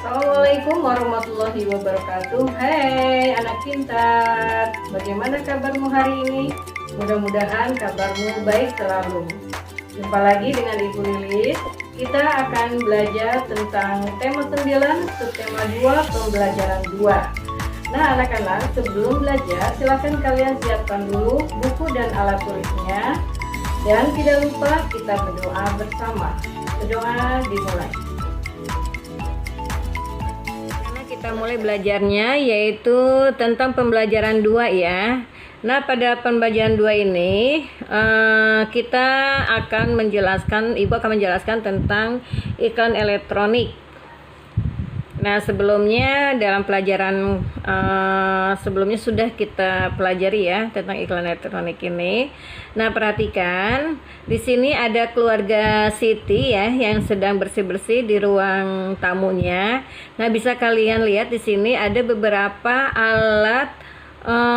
Assalamualaikum warahmatullahi wabarakatuh. Hai anak pintar, bagaimana kabarmu hari ini? Mudah-mudahan kabarmu baik selalu. Jumpa lagi dengan Ibu Lilis. Kita akan belajar tentang tema 9, subtema 2, pembelajaran 2. Nah anak-anak, sebelum belajar silakan kalian siapkan dulu buku dan alat tulisnya. Dan tidak lupa kita berdoa bersama. Berdoa dimulai. Kita mulai belajarnya yaitu tentang pembelajaran 2 ya. Nah pada pembelajaran 2 ini kita akan menjelaskan, Ibu akan menjelaskan tentang iklan elektronik. Nah sebelumnya dalam pelajaran sebelumnya sudah kita pelajari ya tentang iklan elektronik ini. Nah perhatikan di sini ada keluarga Siti ya yang sedang bersih-bersih di ruang tamunya. Nah bisa kalian lihat di sini ada beberapa alat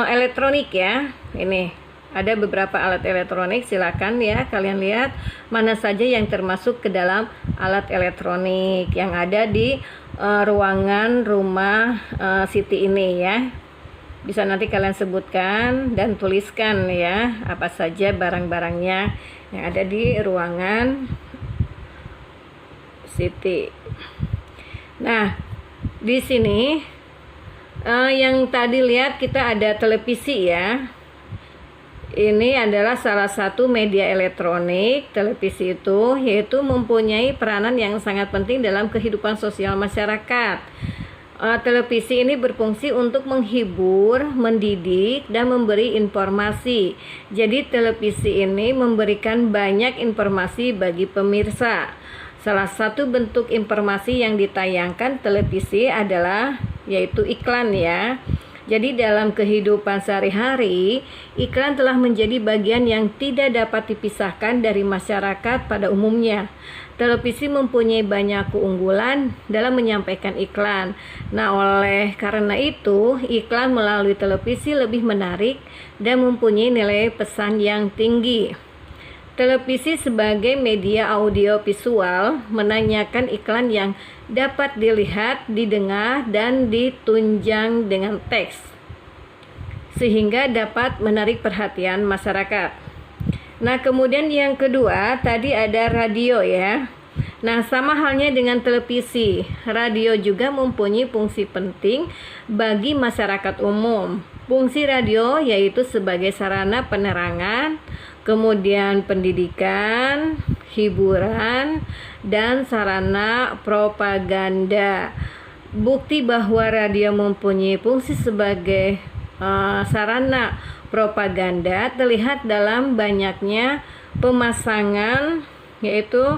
elektronik ya. Ini ada beberapa alat elektronik, silakan ya kalian lihat mana saja yang termasuk ke dalam alat elektronik yang ada di ruangan rumah Siti ini ya. Bisa nanti kalian sebutkan dan tuliskan ya apa saja barang-barangnya yang ada di ruangan Siti. Nah, di sini yang tadi lihat kita ada televisi ya. Ini adalah salah satu media elektronik. Televisi itu yaitu mempunyai peranan yang sangat penting dalam kehidupan sosial masyarakat. Televisi ini berfungsi untuk menghibur, mendidik, dan memberi informasi. Jadi televisi ini memberikan banyak informasi bagi pemirsa. Salah satu bentuk informasi yang ditayangkan televisi adalah yaitu iklan ya. Jadi dalam kehidupan sehari-hari, iklan telah menjadi bagian yang tidak dapat dipisahkan dari masyarakat pada umumnya. Televisi mempunyai banyak keunggulan dalam menyampaikan iklan. Nah, oleh karena itu, iklan melalui televisi lebih menarik dan mempunyai nilai pesan yang tinggi. Televisi sebagai media audio visual menanyakan iklan yang dapat dilihat, didengar, dan ditunjang dengan teks sehingga dapat menarik perhatian masyarakat. Nah kemudian yang kedua tadi ada radio ya. Nah sama halnya dengan televisi, radio juga mempunyai fungsi penting bagi masyarakat umum. Fungsi radio yaitu sebagai sarana penerangan, kemudian pendidikan, hiburan, dan sarana propaganda. Bukti bahwa radio mempunyai fungsi sebagai sarana propaganda terlihat dalam banyaknya pemasangan, yaitu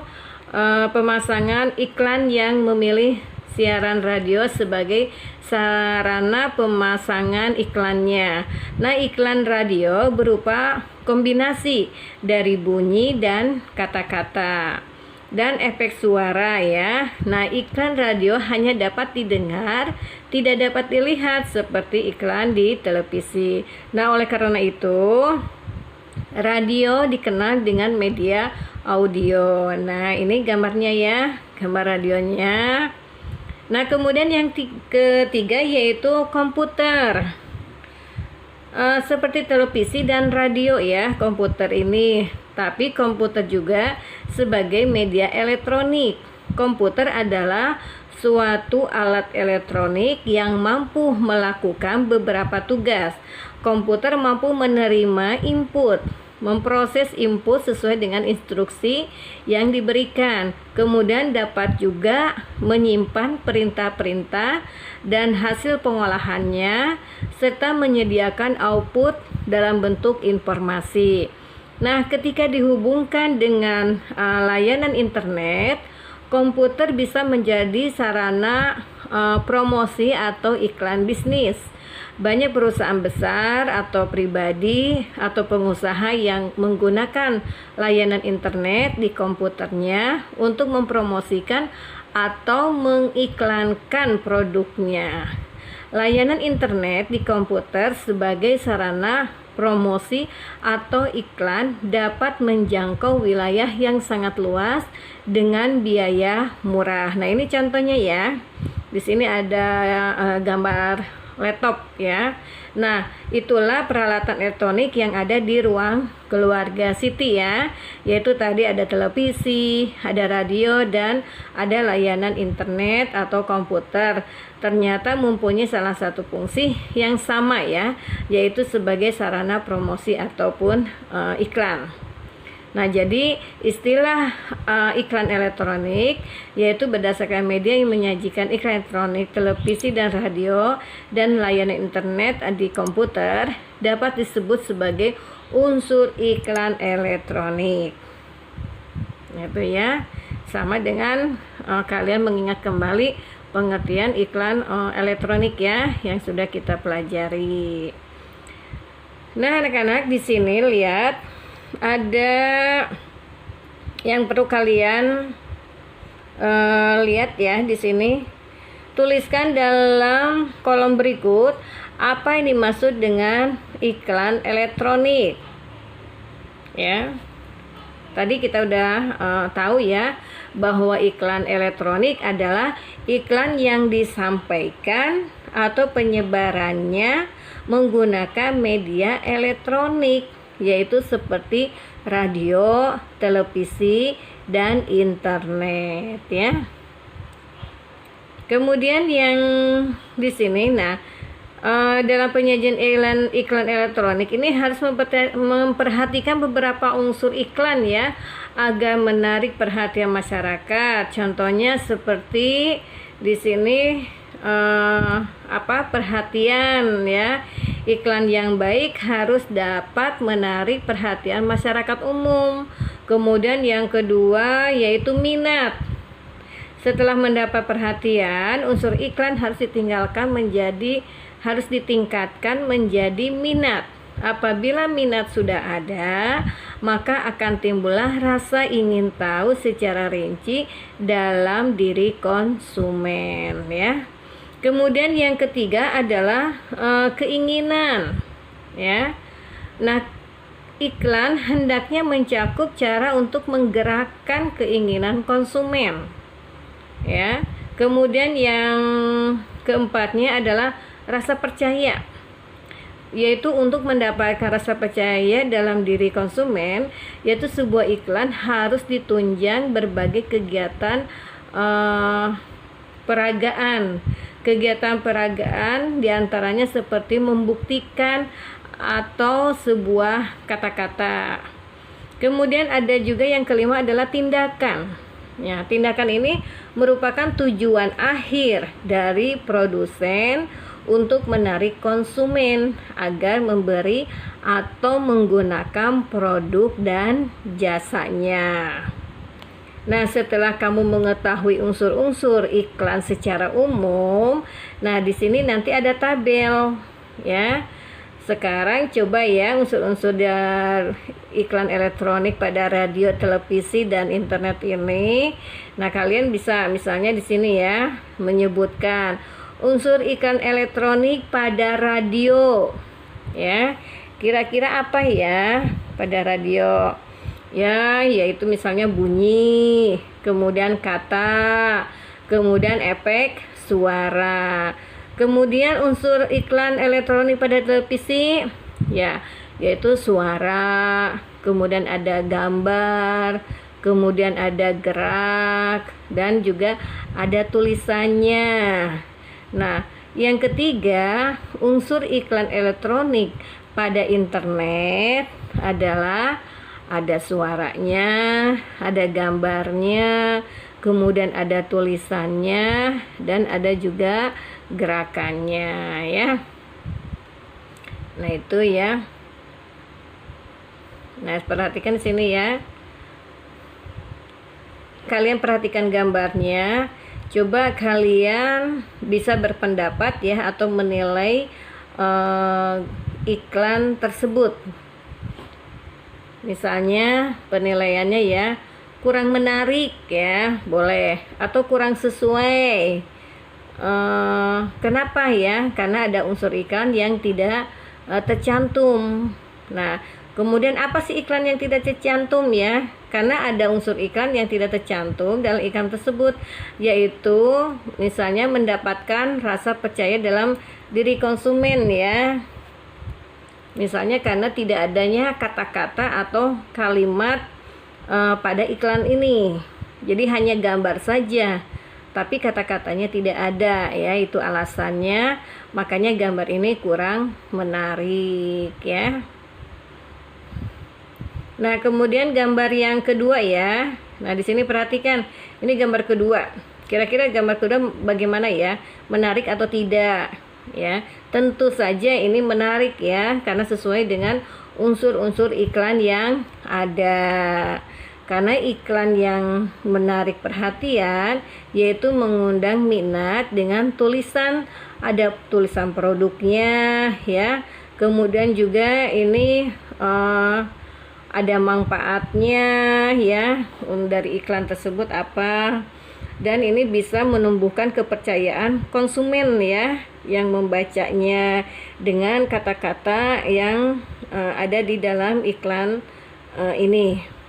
pemasangan iklan yang memilih siaran radio sebagai sarana pemasangan iklannya. Nah, iklan radio berupa kombinasi dari bunyi dan kata-kata dan efek suara ya. Nah, iklan radio hanya dapat didengar, tidak dapat dilihat seperti iklan di televisi. Nah, oleh karena itu radio dikenal dengan media audio. Nah, ini gambarnya ya, gambar radionya. Nah, kemudian yang ketiga yaitu komputer. Seperti televisi dan radio ya, komputer ini. Tapi komputer juga sebagai media elektronik. Komputer adalah suatu alat elektronik yang mampu melakukan beberapa tugas. Komputer mampu menerima input, memproses input sesuai dengan instruksi yang diberikan. Kemudian dapat juga menyimpan perintah-perintah dan hasil pengolahannya serta menyediakan output dalam bentuk informasi. Nah, ketika dihubungkan dengan layanan internet, komputer bisa menjadi sarana promosi atau iklan bisnis. Banyak perusahaan besar atau pribadi atau pengusaha yang menggunakan layanan internet di komputernya untuk mempromosikan atau mengiklankan produknya. Layanan internet di komputer sebagai sarana promosi atau iklan dapat menjangkau wilayah yang sangat luas dengan biaya murah. Nah, ini contohnya ya. Di sini ada gambar laptop ya. Nah, itulah peralatan elektronik yang ada di ruang keluarga Siti ya. Yaitu tadi ada televisi, ada radio, dan ada layanan internet atau komputer. Ternyata mempunyai salah satu fungsi yang sama ya, yaitu sebagai sarana promosi ataupun iklan. Nah, jadi istilah iklan elektronik yaitu berdasarkan media yang menyajikan iklan elektronik, televisi dan radio, dan layanan internet di komputer dapat disebut sebagai unsur iklan elektronik. Itu ya, sama dengan kalian mengingat kembali pengertian iklan elektronik ya yang sudah kita pelajari. Nah, anak-anak di sini lihat ada yang perlu kalian lihat ya di sini. Tuliskan dalam kolom berikut apa yang dimaksud dengan iklan elektronik. Ya. Tadi kita udah tahu ya bahwa iklan elektronik adalah iklan yang disampaikan atau penyebarannya menggunakan media elektronik, yaitu seperti radio, televisi, dan internet ya. Kemudian yang di sini, dalam penyajian iklan elektronik ini harus memperhatikan beberapa unsur iklan ya agar menarik perhatian masyarakat. Contohnya seperti di sini perhatian ya. Iklan yang baik harus dapat menarik perhatian masyarakat umum. Kemudian yang kedua yaitu minat. Setelah mendapat perhatian, unsur iklan harus ditingkatkan menjadi minat. Apabila minat sudah ada, maka akan timbullah rasa ingin tahu secara rinci dalam diri konsumen ya. Kemudian yang ketiga adalah keinginan ya. Nah, iklan hendaknya mencakup cara untuk menggerakkan keinginan konsumen ya. Kemudian yang keempatnya adalah rasa percaya, yaitu untuk mendapatkan rasa percaya dalam diri konsumen, yaitu sebuah iklan harus ditunjang berbagai kegiatan peragaan. Kegiatan peragaan diantaranya seperti membuktikan atau sebuah kata-kata. Kemudian ada juga yang kelima adalah tindakan. Ya, tindakan ini merupakan tujuan akhir dari produsen untuk menarik konsumen agar memberi atau menggunakan produk dan jasanya. Nah, setelah kamu mengetahui unsur-unsur iklan secara umum, nah di sini nanti ada tabel ya. Sekarang coba ya unsur-unsur dari iklan elektronik pada radio, televisi, dan internet ini. Nah, kalian bisa misalnya di sini ya menyebutkan unsur iklan elektronik pada radio. Ya, kira-kira apa ya pada radio? Ya, yaitu misalnya bunyi, kemudian kata, kemudian efek suara. Kemudian unsur iklan elektronik pada televisi ya, yaitu suara, kemudian ada gambar, kemudian ada gerak, dan juga ada tulisannya. Nah, yang ketiga, unsur iklan elektronik pada internet adalah ada suaranya, ada gambarnya, kemudian ada tulisannya, dan ada juga gerakannya ya. Nah, itu ya. Nah, perhatikan di sini ya. Kalian perhatikan gambarnya. Coba kalian bisa berpendapat ya atau menilai iklan tersebut. Misalnya penilaiannya ya, kurang menarik ya, boleh, atau kurang sesuai. Kenapa ya? Karena ada unsur iklan yang tidak tercantum. Nah, kemudian apa sih iklan yang tidak tercantum ya? karena ada unsur iklan yang tidak tercantum dalam iklan tersebut, yaitu misalnya mendapatkan rasa percaya dalam diri konsumen ya. Misalnya karena tidak adanya kata-kata atau kalimat pada iklan ini. Jadi hanya gambar saja, tapi kata-katanya tidak ada ya, itu alasannya. Makanya gambar ini kurang menarik ya. Nah, kemudian gambar yang kedua ya. Nah, di sini perhatikan, ini gambar kedua. Kira-kira gambar kedua bagaimana ya? Menarik atau tidak? Ya, tentu saja ini menarik ya, karena sesuai dengan unsur-unsur iklan yang ada. Karena iklan yang menarik perhatian yaitu mengundang minat dengan tulisan, ada tulisan produknya ya. Kemudian juga ini ada manfaatnya ya dari iklan tersebut apa. Dan ini bisa menumbuhkan kepercayaan konsumen ya yang membacanya dengan kata-kata yang ada di dalam iklan ini.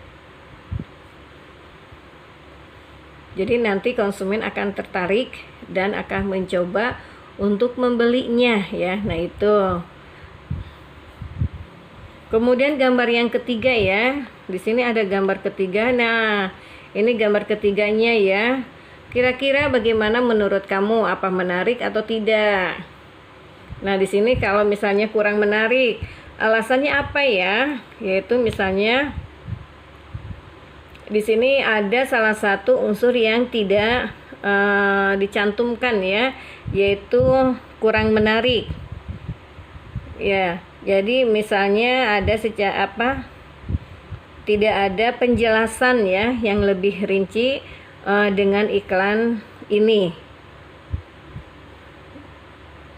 Jadi nanti konsumen akan tertarik dan akan mencoba untuk membelinya ya. Nah, itu. Kemudian gambar yang ketiga ya. Di sini ada gambar ketiga. Nah, ini gambar ketiganya ya. Kira-kira bagaimana menurut kamu, apa menarik atau tidak? Nah, di sini kalau misalnya kurang menarik, alasannya apa ya? Yaitu misalnya di sini ada salah satu unsur yang tidak dicantumkan ya, yaitu kurang menarik. Ya, jadi misalnya ada tidak ada penjelasan ya yang lebih rinci dengan iklan ini.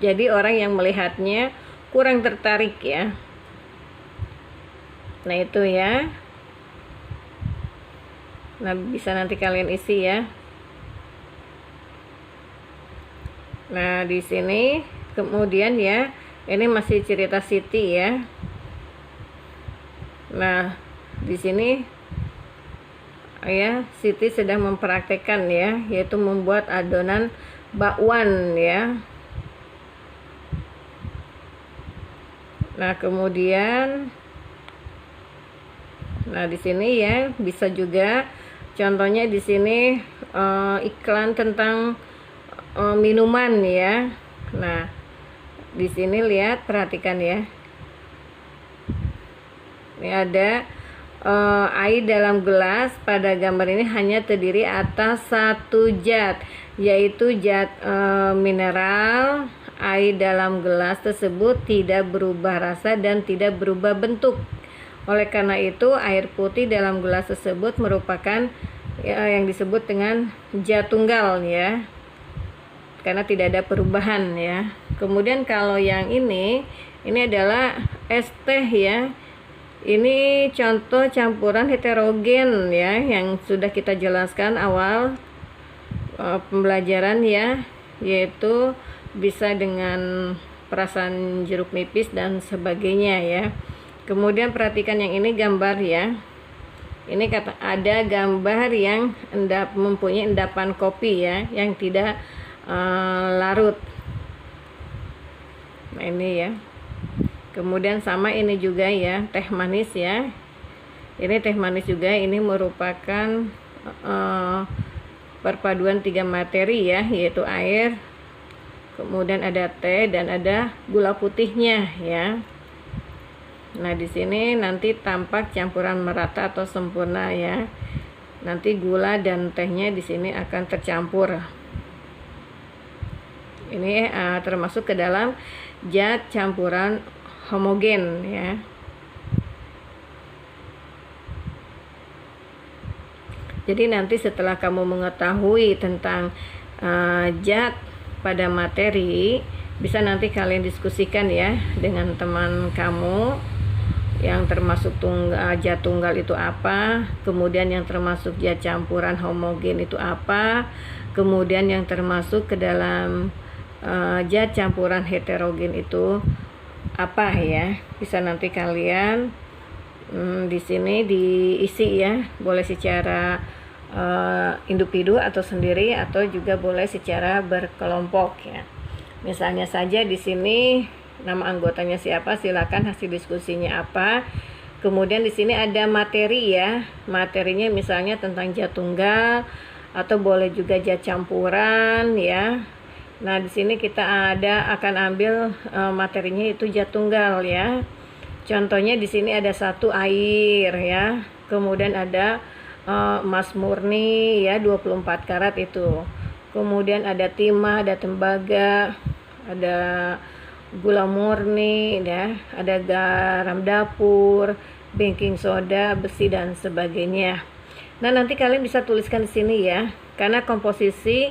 Jadi orang yang melihatnya kurang tertarik ya. Nah, itu ya. Nah, bisa nanti kalian isi ya. Nah, di sini kemudian ya, ini masih cerita Siti ya. Nah, di sini ya, Siti sedang mempraktekkan ya, yaitu membuat adonan bakwan ya. Nah, kemudian di sini ya bisa juga contohnya di sini iklan tentang minuman ya. Nah, di sini lihat, perhatikan ya. Ini ada air dalam gelas. Pada gambar ini hanya terdiri atas satu zat, yaitu zat mineral. Air dalam gelas tersebut tidak berubah rasa dan tidak berubah bentuk. Oleh karena itu, air putih dalam gelas tersebut merupakan yang disebut dengan zat tunggal ya, karena tidak ada perubahan ya. Kemudian kalau yang ini adalah es teh ya. Ini contoh campuran heterogen ya, yang sudah kita jelaskan awal pembelajaran ya, yaitu bisa dengan perasan jeruk nipis dan sebagainya ya. Kemudian perhatikan yang ini gambar ya. Ini ada gambar yang mempunyai endapan kopi ya, yang tidak larut. Nah, ini ya. Kemudian sama ini juga ya, teh manis ya. Ini teh manis juga, ini merupakan perpaduan 3 materi ya, yaitu air, kemudian ada teh dan ada gula putihnya ya. Nah, di sini nanti tampak campuran merata atau sempurna ya. Nanti gula dan tehnya di sini akan tercampur. Ini termasuk ke dalam zat campuran homogen ya. Jadi nanti setelah kamu mengetahui tentang zat pada materi, bisa nanti kalian diskusikan ya dengan teman kamu, yang termasuk zat tunggal itu apa, kemudian yang termasuk zat campuran homogen itu apa, kemudian yang termasuk ke dalam zat campuran heterogen itu apa ya. Bisa nanti kalian Di sini diisi ya, boleh secara individu atau sendiri, atau juga boleh secara berkelompok ya. Misalnya saja di sini nama anggotanya siapa, silakan hasil diskusinya apa. Kemudian di sini ada materi ya, materinya misalnya tentang zat tunggal atau boleh juga zat campuran ya. Nah di sini kita akan ambil materinya itu zat tunggal ya. Contohnya di sini ada satu air ya, kemudian ada emas murni ya 24 karat itu, kemudian ada timah, ada tembaga, ada gula murni ya, ada garam dapur, baking soda, besi dan sebagainya. Nah nanti kalian bisa tuliskan di sini ya, karena komposisi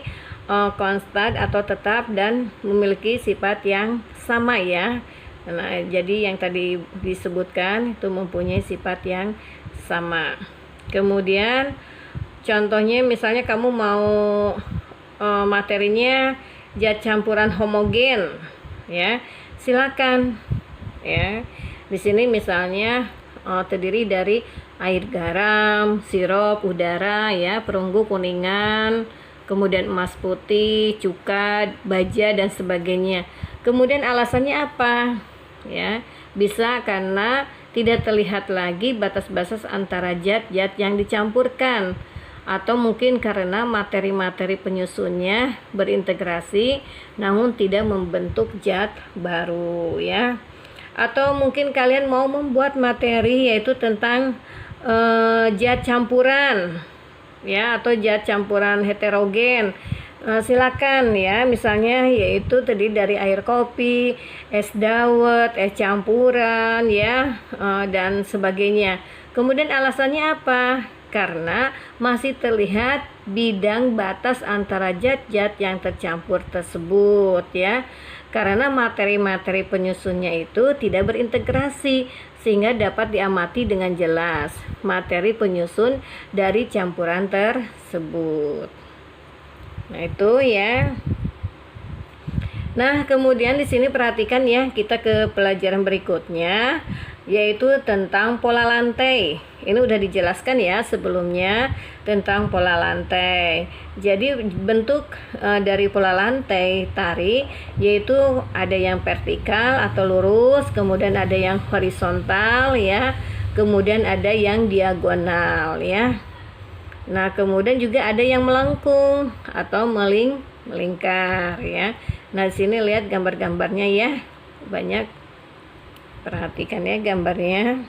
konstan atau tetap dan memiliki sifat yang sama ya. Nah jadi yang tadi disebutkan itu mempunyai sifat yang sama. Kemudian contohnya misalnya kamu mau materinya zat campuran homogen ya, silakan ya. Di sini misalnya terdiri dari air garam, sirup udara ya, perunggu kuningan, kemudian emas putih, cuka, baja dan sebagainya. Kemudian alasannya apa ya? Bisa karena tidak terlihat lagi batas-batas antara zat-zat yang dicampurkan, atau mungkin karena materi-materi penyusunnya berintegrasi namun tidak membentuk zat baru ya. Atau mungkin kalian mau membuat materi yaitu tentang zat campuran ya, atau zat campuran heterogen. Silakan ya, misalnya yaitu terdiri dari air kopi, es dawet, es campuran ya, dan sebagainya. Kemudian alasannya apa? Karena masih terlihat bidang batas antara zat-zat yang tercampur tersebut ya. Karena materi-materi penyusunnya itu tidak berintegrasi, sehingga dapat diamati dengan jelas materi penyusun dari campuran tersebut. Nah itu ya. Nah kemudian di sini perhatikan ya, kita ke pelajaran berikutnya yaitu tentang pola lantai. Ini udah dijelaskan ya sebelumnya tentang pola lantai. Jadi bentuk dari pola lantai tari yaitu ada yang vertikal atau lurus, kemudian ada yang horizontal ya, kemudian ada yang diagonal ya. Nah kemudian juga ada yang melengkung atau melingkar ya. Nah di sini lihat gambar-gambarnya ya, banyak, perhatikan ya gambarnya.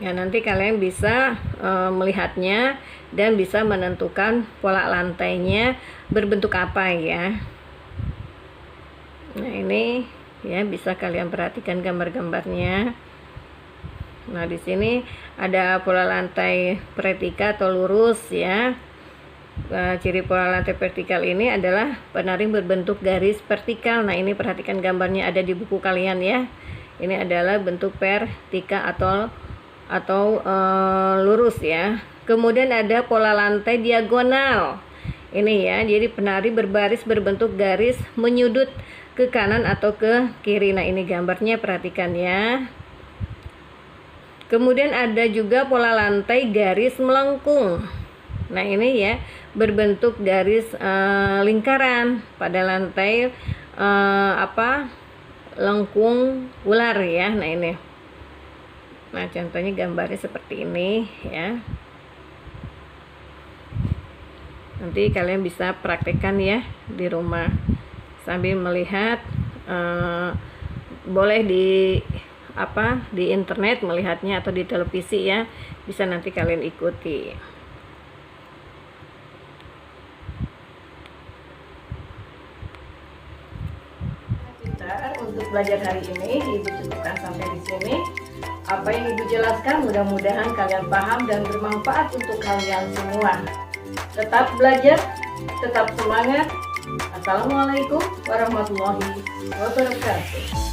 Ya nanti kalian bisa melihatnya dan bisa menentukan pola lantainya berbentuk apa ya. Nah ini ya bisa kalian perhatikan gambar-gambarnya. Nah di sini ada pola lantai vertikal atau lurus ya. Ciri pola lantai vertikal ini adalah penari berbentuk garis vertikal. Nah ini perhatikan gambarnya ada di buku kalian ya. Ini adalah bentuk vertikal atau lurus ya. Kemudian ada pola lantai diagonal. Ini ya, jadi penari berbaris berbentuk garis menyudut ke kanan atau ke kiri. Nah ini gambarnya, perhatikan ya. Kemudian ada juga pola lantai garis melengkung. Nah ini ya, berbentuk garis lingkaran pada lantai lengkung ular ya. Nah ini, nah contohnya gambarnya seperti ini ya. Nanti kalian bisa praktekkan ya di rumah sambil melihat, boleh di internet melihatnya atau di televisi ya, bisa nanti kalian ikuti. Untuk belajar hari ini Ibu cukupkan sampai di sini. Apa yang Ibu jelaskan mudah-mudahan kalian paham dan bermanfaat untuk kalian semua. Tetap belajar, tetap semangat. Assalamualaikum warahmatullahi wabarakatuh.